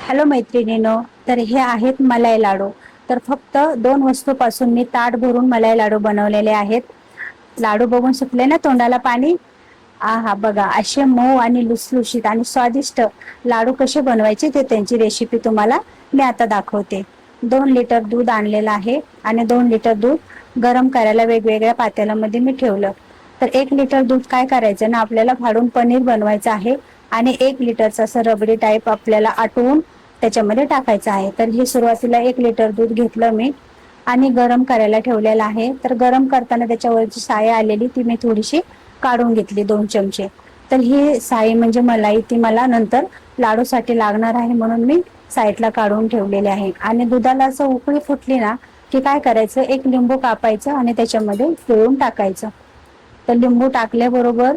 Hello मैत्रिणीनो, तर हे आहेत मलाई लाडू. तर फक्त 2 वस्तूपासून मी ताट भरून मलाई लाडू बनवलेले आहेत. लाडू बघून सुटले ना तोंडाला पाणी. हा बघा, असे मऊ आणि लुसलुशीत आणि स्वादिष्ट लाडू कसे बनवायचे ते त्यांची रेसिपी तुम्हाला मी आता दाखवते. 2 लिटर दूध आणलेलं आहे आणि 2 लिटर दूध गरम करायला वेगवेगळ्या पातेल्यामध्ये मी ठेवलं. तर 1 लिटर दूध काय करायचं ना, आपल्याला फाडून पनीर बनवायचं आहे आणि 1 लिटरचं असं रबडी टाईप आपल्याला आटवून त्याच्यामध्ये टाकायचं आहे. तर हे सुरुवातीला 1 लिटर दूध घेतलं मी आणि गरम करायला ठेवलेलं आहे. तर गरम करताना त्याच्यावरची साय आलेली ती मी थोडीशी काढून घेतली, 2 चमचे. तर ही साई म्हणजे मलाई, ती मला नंतर लाडूसाठी लागणार आहे म्हणून मी साईडला काढून ठेवलेले आहे. आणि दुधाला असं उकळी फुटली ना की काय करायचं, एक लिंबू कापायचं आणि त्याच्यामध्ये पिळून टाकायचं. तर लिंबू टाकल्याबरोबर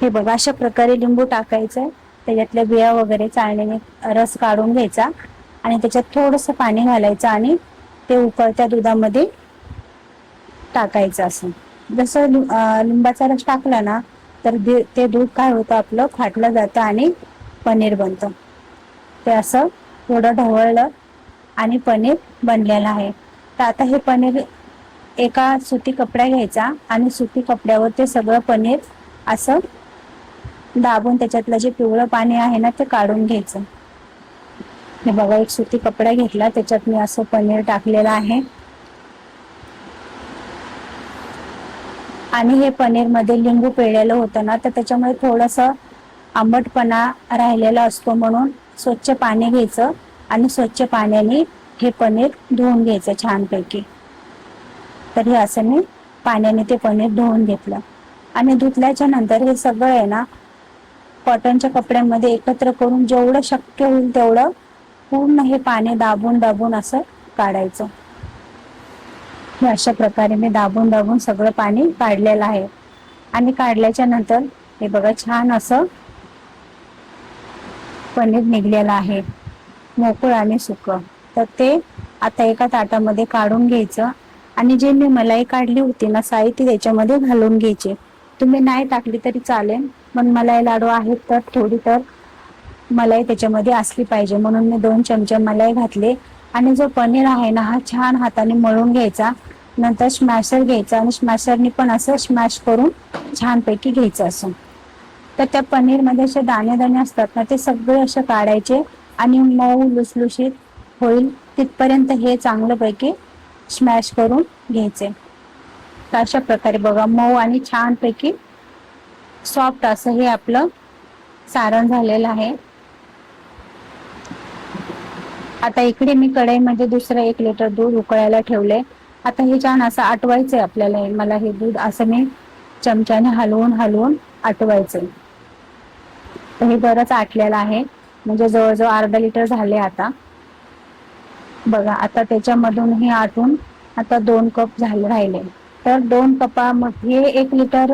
हे बघा, अशा प्रकारे लिंबू टाकायचं. त्याच्यातल्या बिया वगैरे चाळणीने रस काढून घ्यायचा आणि त्याच्यात थोडंसं पाणी घालायचं आणि ते उकळत्या दुधामध्ये टाकायचं. असं जसं लिंबाचा रस टाकला ना तर ते दूध काय होतं, आपलं फाटलं जातं आणि पनीर बनतं. ते असं थोडं ढवळलं आणि पनीर बनलेलं आहे. तर आता हे पनीर एका सुती कपड्या घ्यायचा आणि सुती कपड्यावर ते सगळं पनीर असं दाबून त्याच्यातलं जे पिवळं पाणी आहे ना ते काढून घ्यायचं. हे बघा, एक सुती कपडा घेतला, त्याच्यात मी असं पनीर टाकलेलं आहे. आणि हे पनीर मध्ये लिंबू पिळलेलं होतं ना, तर त्याच्यामुळे थोडंसं आंबटपणा राहिलेला असतो, म्हणून स्वच्छ पाणी घ्यायचं आणि स्वच्छ पाण्याने हे पनीर धुवून घ्यायचं छानपैकी. तर हे असं मी पाण्याने ते पनीर धुवून घेतलं. आणि धुतल्याच्या नंतर हे सगळं आहे ना कॉटनच्या कपड्यांमध्ये एकत्र करून जेवढं शक्य होईल तेवढं पूर्ण हे पाणी दाबून दाबून असं काढायचं. अशा प्रकारे मी दाबून दाबून सगळं पाणी काढलेलं आहे. आणि काढल्याच्या नंतर हे बघा, छान असं पनीर निघलेलं आहे, मोकळं आणि सुकं. तर ते आता एका ताटामध्ये काढून घ्यायचं आणि जे मी मलाई काढली होती ना साई, ती त्याच्यामध्ये घालून घ्यायची. तुम्ही नाही टाकली तरी चालेल, पण मलाई लाडू आहेत तर थोडी तर मलाई त्याच्यामध्ये असली पाहिजे, म्हणून मी 2 चमचे मलाई घातले. आणि जो पनीर आहे ना, हा छान हाताने मळून घ्यायचा. नंतर स्मॅशर घ्यायचा आणि स्मॅशरनी पण असं स्मॅश करून छानपैकी घ्यायचं. असं तर त्या पनीर मध्ये असे दाणे दाणे असतात ना, ते सगळे असे काढायचे आणि मऊ लुसलुशीत होईल तिथपर्यंत हे चांगल्यापैकी स्मॅश करून घ्यायचे. तर अशा प्रकारे बघा, मऊ आणि छानपैकी सॉफ्ट असं हे आपलं सारण झालेलं आहे. आता इकडे मी कढईमध्ये दुसरं 1 लिटर दूध उकळायला ठेवले. आता हे छान असं आटवायचंय आपल्याला. मला हे दूध असं मी चमच्याने हलवून हलवून आटवायचंय. तर हे बरंच आटलेलं आहे, म्हणजे जवळजवळ अर्धा लिटर झाले आता. बघा, आता त्याच्यामधून हे आटून आता 2 कप झाले राहिले. तर 2 कपामध्ये 1 लिटर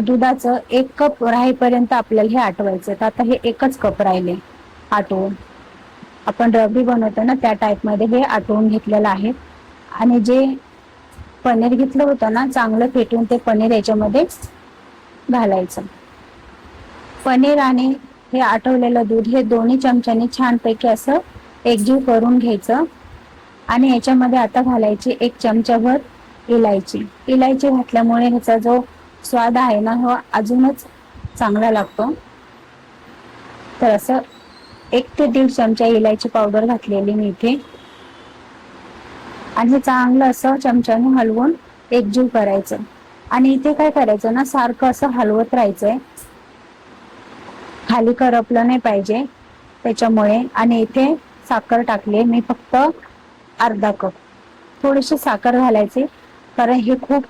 दुधाचं 1 कप राहीपर्यंत आपल्याला हे आटवायचं. तर आता हे 1च कप राहिले आटवून. आपण रबडी बनवतो ना त्या टाईप मध्ये हे आटवून घेतलेलं आहे. आणि जे पनीर घेतलं होतं ना, चांगलं फेटून ते पनीर याच्यामध्ये घालायचं. पनीर आणि हे आटवलेलं दूध हे दोन्ही चमच्यानी छानपैकी असं एकजीव करून घ्यायचं. आणि याच्यामध्ये आता घालायची 1 चमचाभर इलायची. इलायची घातल्यामुळे ह्याचा जो स्वाद आहे ना, हा अजूनच चांगला लागतो. तर असं 1 ते 1.5 चमचा इलायची पावडर घातलेली मी इथे. आणि हे चांगलं असं चमच्याने हलवून एकजीव करायचं. आणि इथे काय करायचं ना, सारखं असं हलवत राहायचंय, खाली करपलं नाही पाहिजे त्याच्यामुळे. आणि इथे साखर टाकली मी फक्त अर्धा कप. थोडीशी साखर घालायची, कारण हे खूप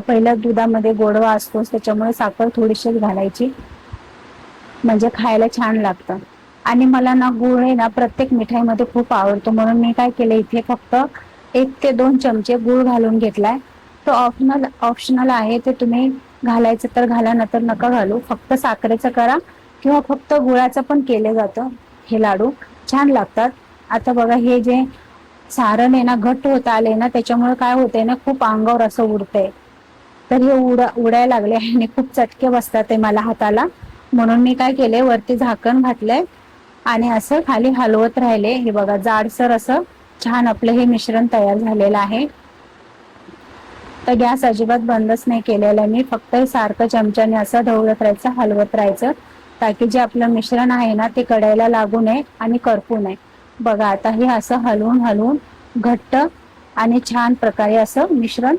पहिल्या दुधामध्ये गोडवा असतोच, त्याच्यामुळे साखर थोडीशीच घालायची, म्हणजे खायला छान लागतं. आणि मला ना गुळ आहे ना प्रत्येक मिठाईमध्ये खूप आवडतो, म्हणून मी काय केलं, इथे फक्त 1 ते 2 चमचे गुळ घालून घेतलाय. तो ऑप्शनल आहे, ते तुम्ही घालायचं तर घाला, नंतर नका घालू. फक्त साखरेचं करा किंवा फक्त गुळाचं पण केलं जातं, हे लाडू छान लागतात. आता बघा, हे जे सारण आहे ना घट्ट होत आले ना, त्याच्यामुळे काय होतंय ना, खूप अंगावर असं उडतंय. तर हे उडायला लागले आणि खूप चटके बसतात ते मला हाताला, म्हणून मी काय केलंय, वरती झाकण घातलंय आणि असं खाली हलवत राहिले. हे बघा जाडसर असं छान आपलं हे मिश्रण तयार झालेलं आहे. तर गॅस अजिबात बंदच नाही केलेला मी, फक्त सारखं चमच्याने असं ढवळत राहायचं, हलवत राहायचं, ताकी जे आपलं मिश्रण आहे ना ते कढईला लागू नये आणि करपू नये. बघा आता हे असं हलवून हलवून घट्ट आणि छान प्रकारे असं मिश्रण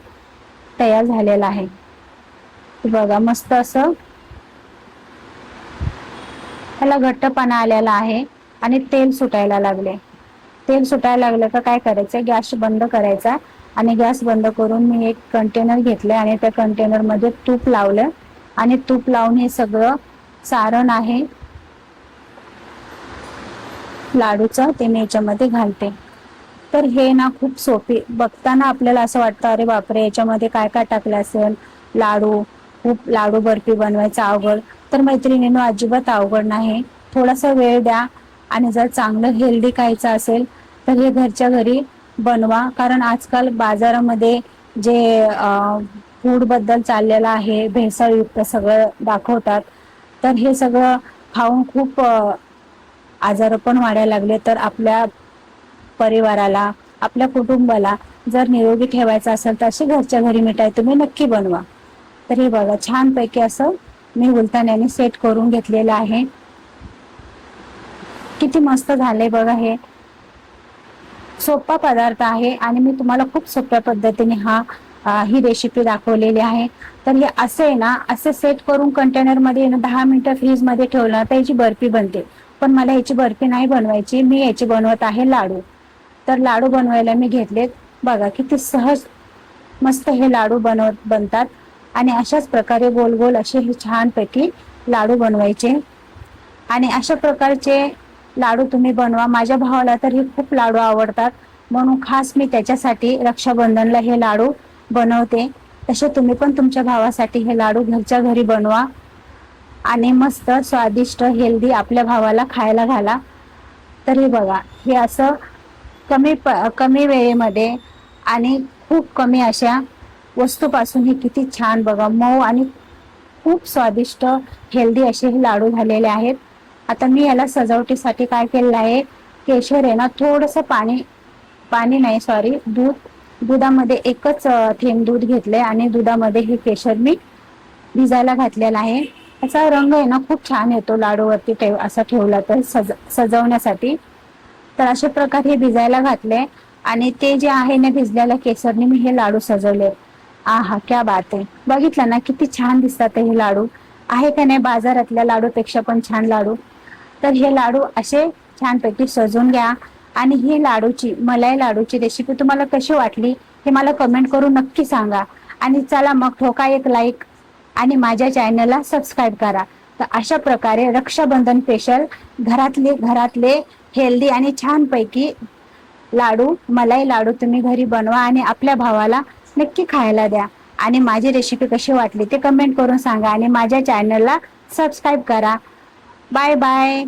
तयार झालेलं आहे. बघा मस्त असं त्याला घट्टपणा आलेला आहे आणि तेल सुटायला लागले. तेल सुटायला लागलं तर काय करायचं, गॅस बंद करायचा आणि गॅस बंद करून मी एक कंटेनर घेतले आणि त्या कंटेनर मध्ये तूप लावलं आणि तूप लावून हे सगळं सारण आहे लाडूचं ते मी याच्यामध्ये घालते. तर हे ना खूप सोपी, बघताना आपल्याला असं वाटतं अरे बापरे याच्यामध्ये काय काय टाकलं असेल, लाडू खूप लाडू बर्फी बनवायचा अवघड. तर मैत्रिणींनो अजिबात अवघड नाही. थोडासा वेळ द्या आणि जर चांगलं हेल्दी खायचं असेल तर हे घरच्या घरी बनवा. कारण आजकाल बाजारामध्ये जे फूड बद्दल चाललेलं आहे, भेसळयुक्त सगळं दाखवतात. तर हे सगळं खाऊन खूप आजार पण वाढायला लागले. तर आपल्या परिवाराला, आपल्या कुटुंबाला जर निरोगी ठेवायचं असेल तर अशी घरच्या घरी मिठाई तुम्ही नक्की बनवा. तर हे बघा छानपैकी असं मी उलथण्याने सेट करून घेतलेलं आहे. किती मस्त झालंय बघा. हे सोपा पदार्थ आहे आणि मी तुम्हाला खूप सोप्या पद्धतीने ही रेसिपी दाखवलेली आहे. तर हे असे ना असे सेट करून कंटेनर मध्ये 10 मिनिटं फ्रीज मध्ये ठेवलं तर याची बर्फी बनते. पण मला याची बर्फी नाही बनवायची, मी याची बनवत आहे लाडू. तर लाडू बनवायला मी घेतलेत. बघा किती सहज मस्त हे लाडू बनतात आणि अशाच प्रकारे गोल गोल असे हे छानपैकी लाडू बनवायचे आणि अशा प्रकारचे लाडू तुम्ही बनवा. माझ्या भावाला तर हे खूप लाडू आवडतात, म्हणून खास मी त्याच्यासाठी रक्षाबंधनला हे लाडू बनवते. तसे तुम्ही पण तुमच्या भावासाठी हे लाडू घरच्या घरी बनवा आणि मस्त स्वादिष्ट हेल्दी आपल्या भावाला खायला घाला. तर हे बघा हे असं कमी वेळेमध्ये आणि खूप कमी अशा वस्तूपासून हे किती छान बघा मऊ आणि खूप स्वादिष्ट हेल्दी असे हे लाडू झालेले आहेत. आता मी याला सजावटीसाठी काय केलेलं आहे, केशर आहे ना थोडंसं पाणी नाही सॉरी दुधामध्ये एकच थेंब दूध घेतले आणि दुधामध्ये हे केशर मी भिजायला घातलेला आहे. त्याचा रंग आहे ना खूप छान येतो लाडूवरती असा ठेवला तर सजवण्यासाठी. तर अशा प्रकारे हे भिजायला घातले आणि ते जे आहे ना भिजलेल्या केसरने मी हे लाडू सजवले. आहा क्या बात आहे. बघितलं ना किती छान दिसतात हे लाडू. आहे का नाही बाजारातल्या लाडूपेक्षा पण छान लाडू. तर हे लाडू असे छानपैकी सजवून घ्या आणि ही मलाई लाडूची रेसिपी तुम्हाला कशी वाटली हे मला कमेंट करून नक्की सांगा. आणि चला मग ठोका एक लाईक आणि माझ्या चॅनलला सबस्क्राईब करा. तर अशा प्रकारे रक्षाबंधन स्पेशल घरातले हेल्दी आणि छानपैकी मलाई लाडू तुम्ही घरी बनवा आणि आपल्या भावाला नक्की खायला द्या. आणि माझी रेसिपी कशी वाटली ते कमेंट करून सांगा आणि माझ्या चॅनलला सबस्क्राईब करा. Bye bye.